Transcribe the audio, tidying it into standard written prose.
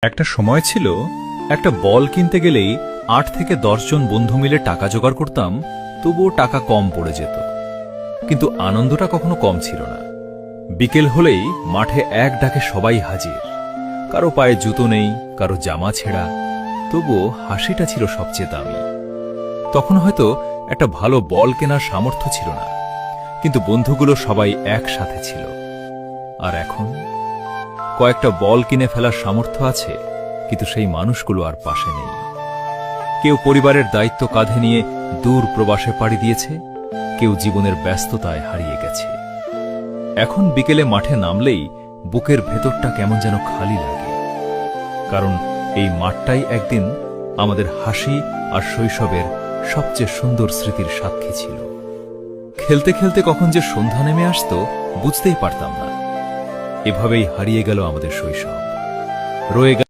একটা সময় ছিল একটা বল কিনতে গেলেই ৮ থেকে ১০ জন বন্ধু মিলে টাকা জোগাড় করতাম, তবুও টাকা কম পড়ে যেত। কিন্তু আনন্দটা কখনো কম ছিল না। বিকেল হলেই মাঠে এক ডাকে সবাই হাজির। কারো পায়ে জুতো নেই, কারো জামা ছেঁড়া, তবুও হাসিটা ছিল সবচেয়ে দামি। তখন হয়তো একটা ভালো বল কেনার সামর্থ্য ছিল না, কিন্তু বন্ধুগুলো সবাই একসাথে ছিল। আর এখন কয়েকটা বল কিনে ফেলার সামর্থ্য আছে, কিন্তু সেই মানুষগুলো আর পাশে নেই। কেউ পরিবারের দায়িত্ব কাঁধে নিয়ে দূর প্রবাসে পাড়ি দিয়েছে, কেউ জীবনের ব্যস্ততায় হারিয়ে গেছে। এখন বিকেলে মাঠে নামলেই বুকের ভেতরটা কেমন যেন খালি লাগে, কারণ এই মাঠটাই একদিন আমাদের হাসি আর শৈশবের সবচেয়ে সুন্দর স্মৃতির সাক্ষী ছিল। খেলতে খেলতে কখন যে সন্ধ্যা নেমে আসত বুঝতেই পারতাম না। এভাবেই হারিয়ে গেল আমাদের শৈশব, রয়ে গেল